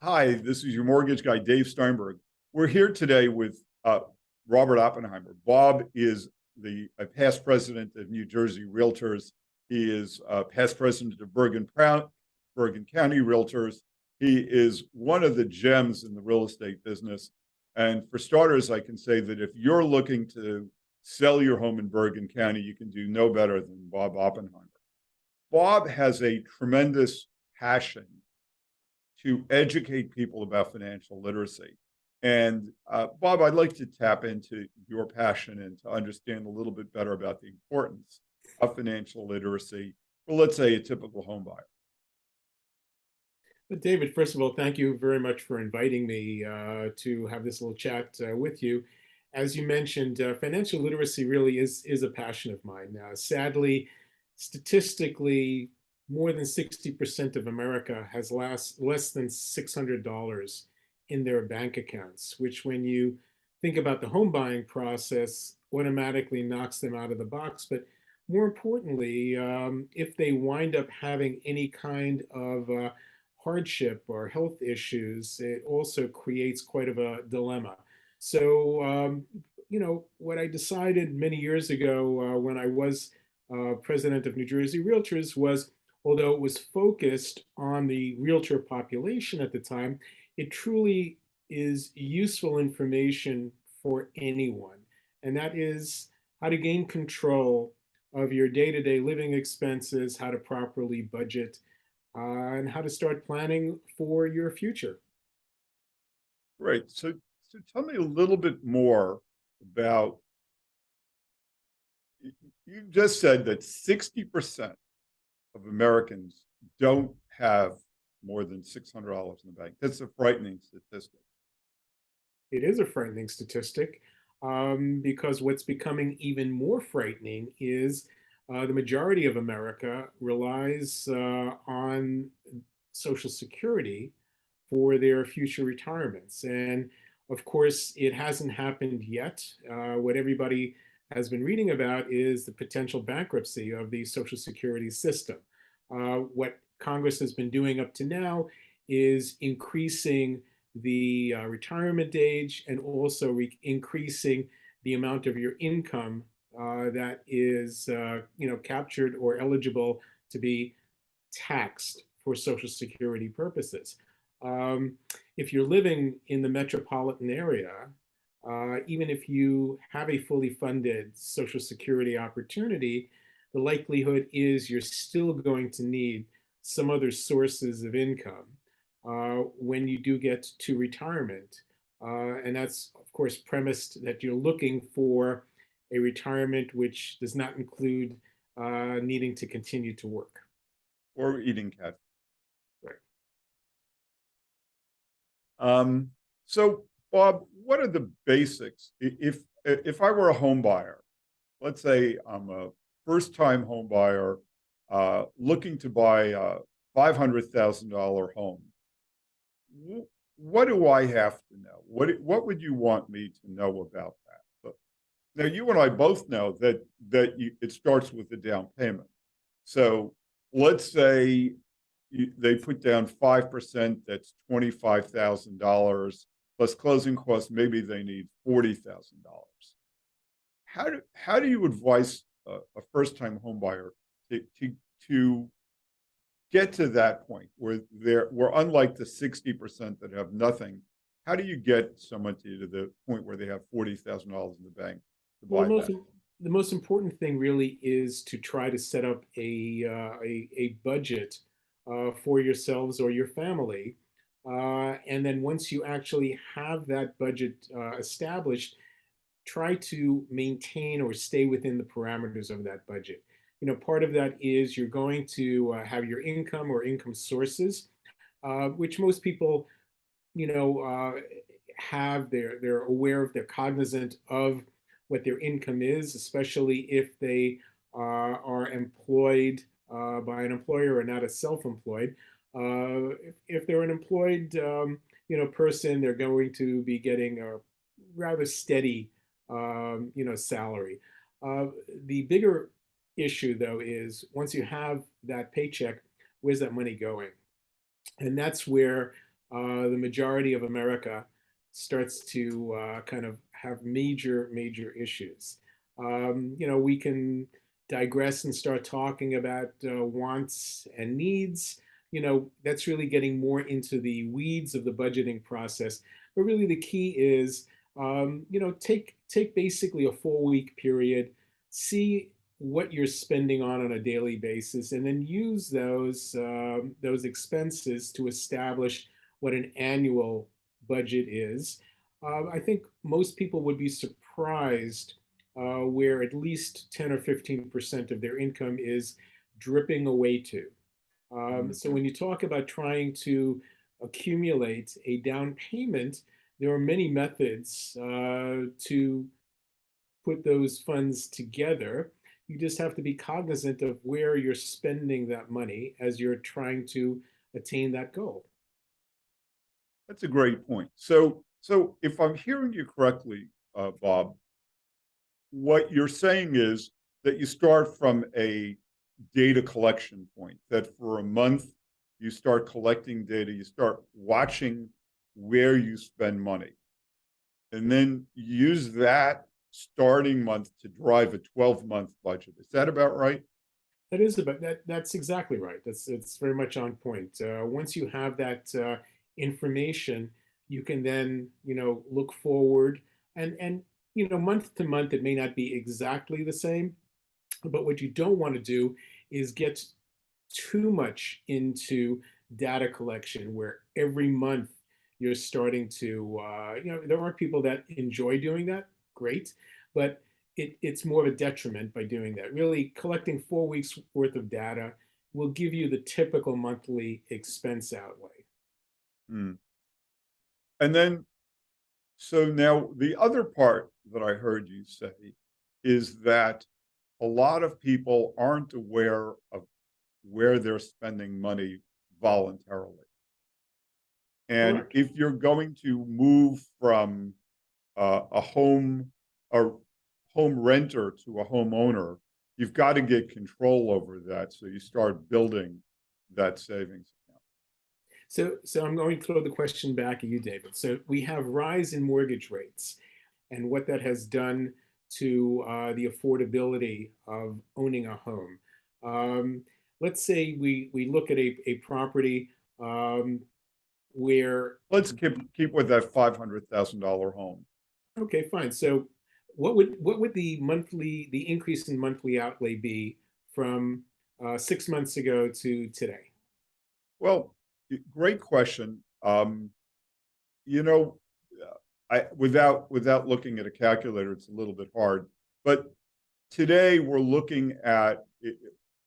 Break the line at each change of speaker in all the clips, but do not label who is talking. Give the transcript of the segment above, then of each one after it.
Hi, this is your mortgage guy, Dave Steinberg. We're here today with Robert Oppenheimer. Bob is a past president of New Jersey Realtors. He is past president of Bergen County Realtors. He is one of the gems in the real estate business. And for starters, I can say that if you're looking to sell your home in Bergen County, you can do no better than Bob Oppenheimer. Bob has a tremendous passion to educate people about financial literacy. And Bob, I'd like to tap into your passion and to understand a little bit better about the importance of financial literacy for, let's say, a typical home buyer.
But David, first of all, thank you very much for inviting me to have this little chat with you. As you mentioned, financial literacy really is a passion of mine. Sadly, statistically, more than 60% of America has less than $600 in their bank accounts, which when you think about the home buying process, automatically knocks them out of the box. But more importantly, if they wind up having any kind of hardship or health issues, it also creates quite of a dilemma. So, what I decided many years ago when I was president of New Jersey Realtors was, although it was focused on the realtor population at the time, it truly is useful information for anyone. And that is how to gain control of your day-to-day living expenses, how to properly budget, and how to start planning for your future.
Great. So tell me a little bit more about, you just said that 60% of Americans don't have more than $600 in the bank. That's a frightening statistic.
It is a frightening statistic because what's becoming even more frightening is the majority of America relies on Social Security for their future retirements. And of course, it hasn't happened yet. What everybody has been reading about is the potential bankruptcy of the Social Security system. What Congress has been doing up to now is increasing the retirement age and also increasing the amount of your income that is captured or eligible to be taxed for Social Security purposes. If you're living in the metropolitan area, even if you have a fully funded Social Security opportunity, the likelihood is you're still going to need some other sources of income when you do get to retirement. And that's, of course, premised that you're looking for a retirement which does not include needing to continue to work.
Or eating cat.
Right.
So, Bob, what are the basics? If I were a home buyer, let's say I'm a first-time home buyer looking to buy a $500,000 home, what do I have to know? What would you want me to know about that? But now, you and I both know that it starts with the down payment. So let's say they put down 5%, that's $25,000 plus closing costs. Maybe they need $40,000. How do you advise a first-time home buyer to get to that point where we're unlike the 60% that have nothing? How do you get someone to the point where they have $40,000 in the bank to
Well,
buy that?
the most important thing really is to try to set up a budget for yourselves or your family. And then once you actually have that budget established, try to maintain or stay within the parameters of that budget. Part of that is you're going to have your income or income sources, which most people, you know, uh, have. They're aware of, they're cognizant of what their income is, especially if they are employed by an employer and not a self-employed. If they're an employed, person, they're going to be getting a rather steady, salary. Uh, the bigger issue, though, is once you have that paycheck, where's that money going? And that's where the majority of America starts to kind of have major issues. We can digress and start talking about wants and needs. That's really getting more into the weeds of the budgeting process. But really, the key is, take basically a 4 week period, see what you're spending on a daily basis, and then use those expenses to establish what an annual budget is. I think most people would be surprised where at least 10 or 15% of their income is dripping away to.
Mm.
So when you talk about trying to accumulate a down payment, there are many methods to put those funds together. You just have to be cognizant of where you're spending that money as you're trying to attain that goal.
That's a great point. So if I'm hearing you correctly, Bob, what you're saying is that you start from a data collection point, that for a month you start collecting data, you start watching where you spend money, and then use that starting month to drive a 12-month budget. Is that about right?
That is about that. That's exactly right. It's very much on point. Once you have that information, you can then look forward, and month to month it may not be exactly the same, but what you don't want to do is get too much into data collection where every month you're starting to, there are people that enjoy doing that, great, but it's more of a detriment by doing that. Really, collecting 4 weeks worth of data will give you the typical monthly expense outlay.
Hmm. And then, so now the other part that I heard you say is that a lot of people aren't aware of where they're spending money voluntarily. And
Correct.
if you're going to move from a a home renter to a homeowner, you've got to get control over that. So you start building that savings account.
So I'm going to throw the question back at you, David. So we have rise in mortgage rates and what that has done to the affordability of owning a home. Um, let's say we look at a property where,
Let's keep with that $500,000 home.
okay, fine. So what would the increase in monthly outlay be from 6 months ago to today?
Well, great question. You know, I without looking at a calculator, it's a little bit hard. But today we're looking at,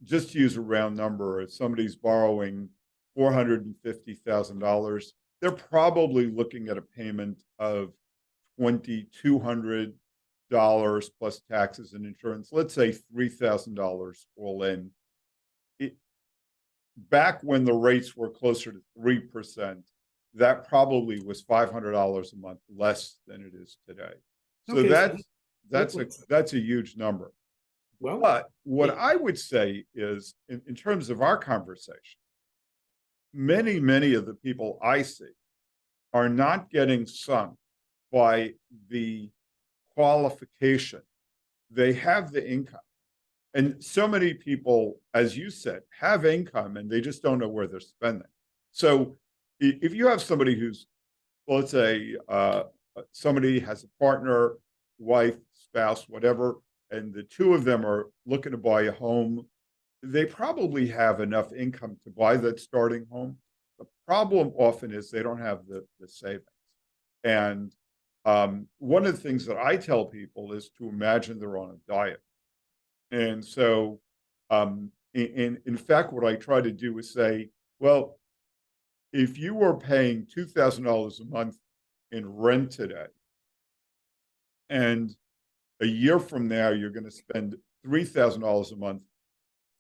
just to use a round number, if somebody's borrowing $450,000, they're probably looking at a payment of $2,200 plus taxes and insurance. Let's say $3,000 all in. It, back when the rates were closer to 3%, that probably was $500 a month less than it is today. So
Okay, so
that's a
let's,
that's a huge number.
well,
But what
it,
I would say is, in terms of our conversation, many of the people I see are not getting sunk by the qualification. They have the income. And so many people, as you said, have income and they just don't know where they're spending. So if you have somebody who's, well, let's say somebody has a partner, wife, spouse, whatever, and the two of them are looking to buy a home, they probably have enough income to buy that starting home. The problem often is they don't have the savings. And one of the things that I tell people is to imagine they're on a diet. And so, in fact, what I try to do is say, well, if you were paying $2,000 a month in rent today, and a year from now you're going to spend $3,000 a month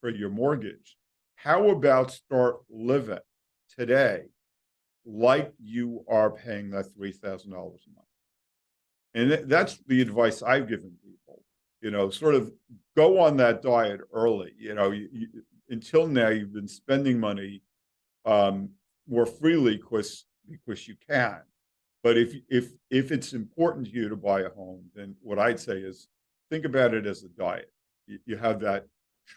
for your mortgage, how about start living today like you are paying that $3,000 a month? And that's the advice I've given people. Sort of go on that diet early. Until now you've been spending money more freely because because you can. But if it's important to you to buy a home, then what I'd say is think about it as a diet. You have that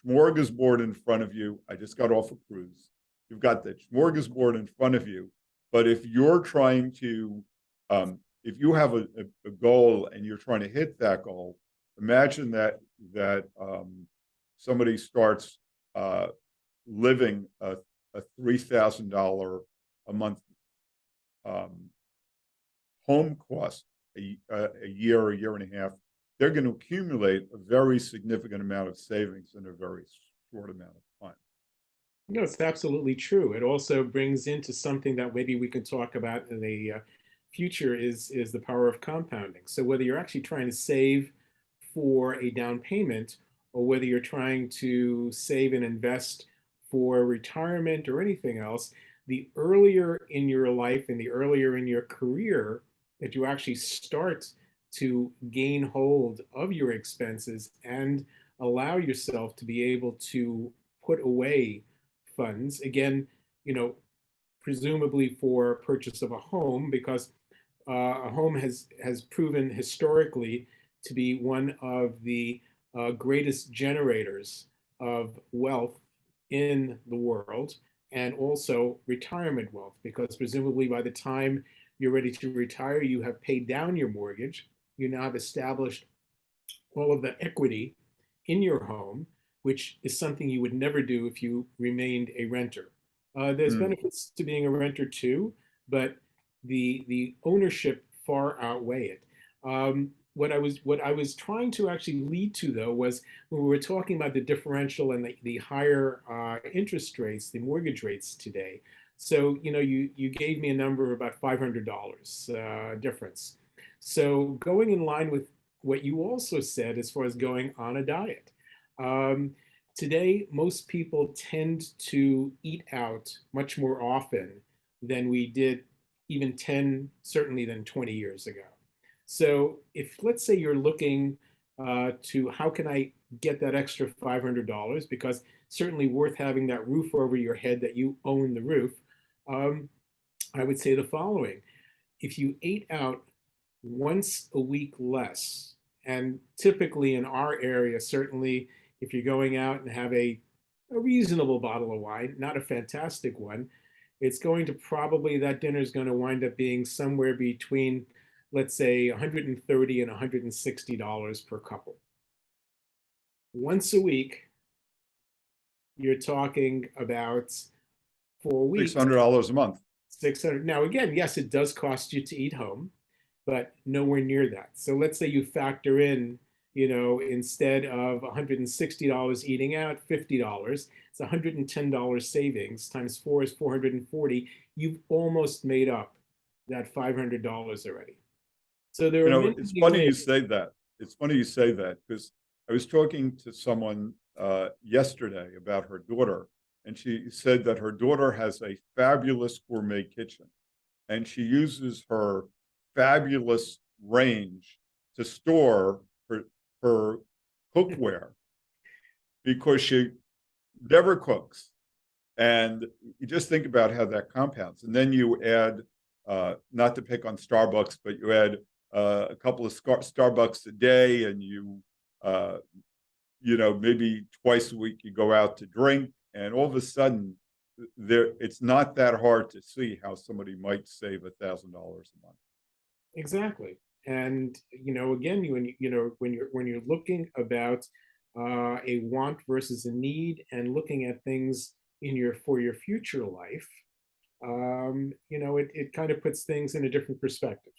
smorgasbord in front of you. I just got off a cruise. You've got that smorgasbord in front of you. But if you're trying to, if you have a goal and you're trying to hit that goal, imagine that somebody starts living a $3,000 a month um, home cost a year and a half. They're going to accumulate a very significant amount of savings in a very short amount of time.
No, it's absolutely true. It also brings into something that maybe we can talk about in the future is the power of compounding. So whether you're actually trying to save for a down payment or whether you're trying to save and invest for retirement or anything else, the earlier in your life and the earlier in your career that you actually start to gain hold of your expenses and allow yourself to be able to put away funds again, you know, presumably for purchase of a home, because a home has proven historically to be one of the greatest generators of wealth in the world, and also retirement wealth, because presumably by the time you're ready to retire, you have paid down your mortgage, you now have established all of the equity in your home, which is something you would never do if you remained a renter. There's
Mm.
benefits to being a renter too, but the ownership far outweigh it. What I was trying to actually lead to though was when we were talking about the differential and the higher interest rates, the mortgage rates today. So you gave me a number of about $500 difference. So going in line with what you also said as far as going on a diet. Um, Today, most people tend to eat out much more often than we did even 10, certainly than 20 years ago. So if let's say you're looking to how can I get that extra $500, because certainly worth having that roof over your head that you own the roof, um, I would say the following. If you ate out once a week less. And typically in our area, certainly if you're going out and have a reasonable bottle of wine, not a fantastic one, it's going to probably, that dinner is going to wind up being somewhere between, let's say, $130 and $160 per couple. Once a week, you're talking about 4 weeks,
$600 a month.
600. Now, again, yes, it does cost you to eat home, but nowhere near that. So let's say you factor in, instead of $160 eating out, $50, it's $110 savings times 4 is 440. You've almost made up that $500 already. So there
You
are
know,
many,
it's
many
funny you
ways.
say that. It's funny you say that because I was talking to someone yesterday about her daughter, and she said that her daughter has a fabulous gourmet kitchen, and she uses her fabulous range to store her cookware because she never cooks. And you just think about how that compounds. And then you add, not to pick on Starbucks, but you add a couple of Starbucks a day, and uh, maybe twice a week you go out to drink, and all of a sudden, it's not that hard to see how somebody might save $1,000 a month.
Exactly. And again, when you're looking about a want versus a need, and looking at things in your for your future life, it kind of puts things in a different perspective.